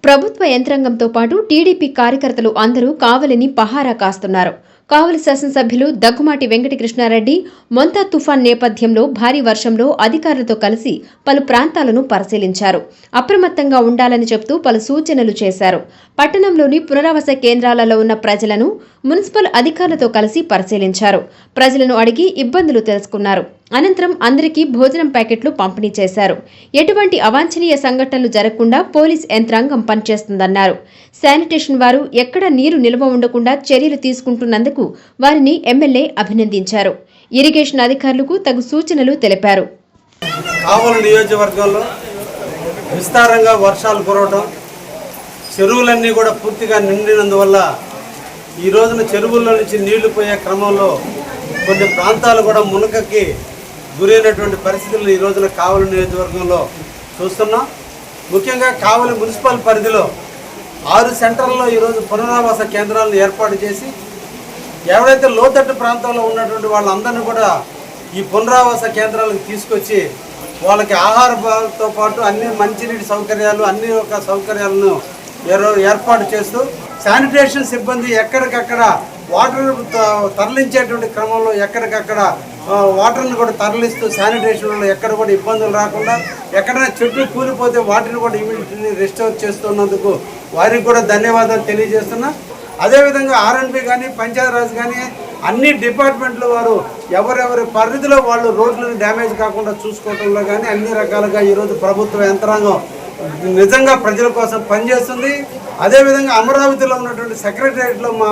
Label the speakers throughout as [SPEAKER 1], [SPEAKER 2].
[SPEAKER 1] ప్రభుత్వ యంత్రాంగంతో పాటు టీడీపీ కార్యకర్తలు అందరూ కావలిని పహారా కాస్తున్నారు. కావలి శాసనసభ్యులు దగ్గుమాటి వెంకటకృష్ణారెడ్డి మొంతా తుఫాన్ నేపథ్యంలో భారీ వర్షంలో అధికారులతో కలిసి పలు ప్రాంతాలను పరిశీలించారు. అప్రమత్తంగా ఉండాలని చెబుతూ పలు సూచనలు చేశారు. పట్టణంలోని పునరావాస కేంద్రాలలో ఉన్న ప్రజలను మున్సిపల్ అధికారులతో కలిసి పరిశీలించారు. ప్రజలను అడిగి ఇబ్బందులు తెలుసుకున్నారు. అనంతరం అందరికీ భోజనం ప్యాకెట్లు పంపిణీ చేశారు. ఎటువంటి అవాంఛనీయ సంఘటనలు జరగకుండా పోలీస్ యంత్రాంగం పనిచేస్తుందన్నారు. శానిటేషన్ వారు ఎక్కడ నీరు నిల్వ ఉండకుండా చర్యలు తీసుకుంటున్నందుకు వారిని ఎమ్మెల్యే అభినందించారు. ఇరిగేషన్ అధికారులకు తగు సూచనలు తెలిపారు.
[SPEAKER 2] కావలి నియోజకవర్గంలో విస్తారంగా వర్షాలు కురవడం, చెరువులన్నీ కూడా పూర్తిగా నిండినందువల్ల ఈ రోజున చెరువుల్లో నుంచి నీళ్లు పోయే క్రమంలో కొన్ని ప్రాంతాలు కూడా మునకకి గురైనటువంటి పరిస్థితులు ఈ రోజున కావలి నియోజకవర్గంలో చూస్తున్నాం. ముఖ్యంగా కావలి మున్సిపల్ పరిధిలో 6 సెంటర్లలో ఈరోజు పునరావాస కేంద్రాలను ఏర్పాటు చేసి ఎవరైతే లోతట్టు ప్రాంతాల్లో ఉన్నటువంటి వాళ్ళందరినీ కూడా ఈ పునరావాస కేంద్రాలకు తీసుకొచ్చి వాళ్ళకి ఆహారంతో పాటు అన్ని మంచినీటి సౌకర్యాలు అన్ని ఒక సౌకర్యాలను ఏర్పాటు చేస్తూ శానిటేషన్ సిబ్బంది ఎక్కడికక్కడ వాటర్ తరలించేటువంటి క్రమంలో ఎక్కడికక్కడ వాటర్ని కూడా తరలిస్తూ శానిటేషన్లో ఎక్కడ కూడా ఇబ్బందులు రాకుండా ఎక్కడైనా చెట్లు కూలిపోతే వాటిని కూడా ఇమీడియట్లీ రెస్టోర్ చేస్తున్నందుకు వారికి కూడా ధన్యవాదాలు తెలియజేస్తున్నా. అదేవిధంగా ఆర్ఎన్బి కానీ పంచాయతీరాజ్ కానీ అన్ని డిపార్ట్మెంట్లు వారు ఎవరెవరి పరిధిలో వాళ్ళు రోడ్లను డ్యామేజ్ కాకుండా చూసుకోవడంలో కానీ అన్ని రకాలుగా ఈరోజు ప్రభుత్వ యంత్రాంగం నిజంగా ప్రజల కోసం పనిచేస్తుంది. అదేవిధంగా అమరావతిలో ఉన్నటువంటి సెక్రటేరియట్లో మా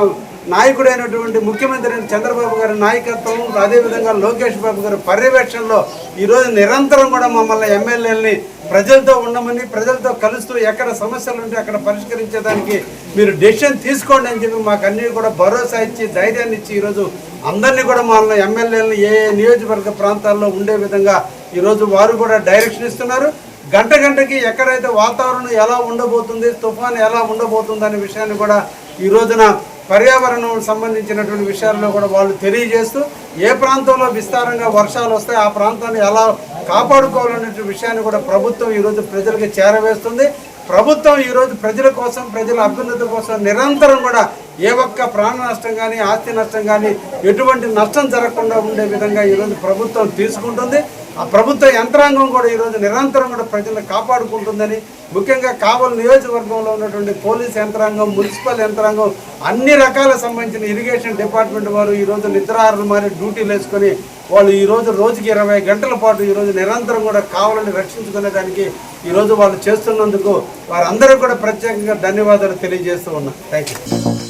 [SPEAKER 2] నాయకుడైనటువంటి ముఖ్యమంత్రి చంద్రబాబు గారి నాయకత్వం, అదేవిధంగా లోకేష్ బాబు గారి పర్యవేక్షణలో ఈరోజు నిరంతరం కూడా మమ్మల్ని ఎమ్మెల్యేలని ప్రజలతో ఉండమని, ప్రజలతో కలుస్తూ ఎక్కడ సమస్యలు ఉంటే అక్కడ పరిష్కరించేదానికి మీరు డెసిషన్ తీసుకోండి అని చెప్పి మాకు అన్ని కూడా భరోసా ఇచ్చి ధైర్యాన్ని ఇచ్చి ఈరోజు అందరినీ కూడా మన ఎమ్మెల్యేలను ఏ నియోజకవర్గ ప్రాంతాల్లో ఉండే విధంగా ఈరోజు వారు కూడా డైరెక్షన్ ఇస్తున్నారు. గంట గంటకి ఎక్కడైతే వాతావరణం ఎలా ఉండబోతుంది, తుఫాను ఎలా ఉండబోతుంది అనే విషయాన్ని కూడా ఈ రోజున పర్యావరణం సంబంధించినటువంటి విషయాల్లో కూడా వాళ్ళు తెలియజేస్తూ ఏ ప్రాంతంలో విస్తారంగా వర్షాలు వస్తాయి ఆ ప్రాంతాన్ని ఎలా కాపాడుకోవాలనే విషయాన్ని కూడా ప్రభుత్వం ఈరోజు ప్రజలకు చేరవేస్తుంది. ప్రభుత్వం ఈరోజు ప్రజల కోసం, ప్రజల అభ్యున్నతి కోసం నిరంతరం కూడా ఏ ఒక్క ప్రాణ నష్టం కానీ ఆస్తి నష్టం కానీ ఎటువంటి నష్టం జరగకుండా ఉండే విధంగా ఈరోజు ప్రభుత్వం తీసుకుంటుంది. ఆ ప్రభుత్వ యంత్రాంగం కూడా ఈరోజు నిరంతరం కూడా ప్రజలను కాపాడుకుంటుందని, ముఖ్యంగా కావలి నియోజకవర్గంలో ఉన్నటువంటి పోలీస్ యంత్రాంగం, మున్సిపల్ యంత్రాంగం అన్ని రకాల సంబంధించిన ఇరిగేషన్ డిపార్ట్మెంట్ వారు ఈరోజు నిద్రాహారాలు మారి డ్యూటీలు వేసుకొని వాళ్ళు ఈరోజు రోజుకి 20 గంటల పాటు ఈరోజు నిరంతరం కూడా కావాలని రక్షించుకునేదానికి ఈరోజు వాళ్ళు చేస్తున్నందుకు వారందరూ కూడా ప్రత్యేకంగా ధన్యవాదాలు తెలియజేస్తూ ఉన్నా. Thank you.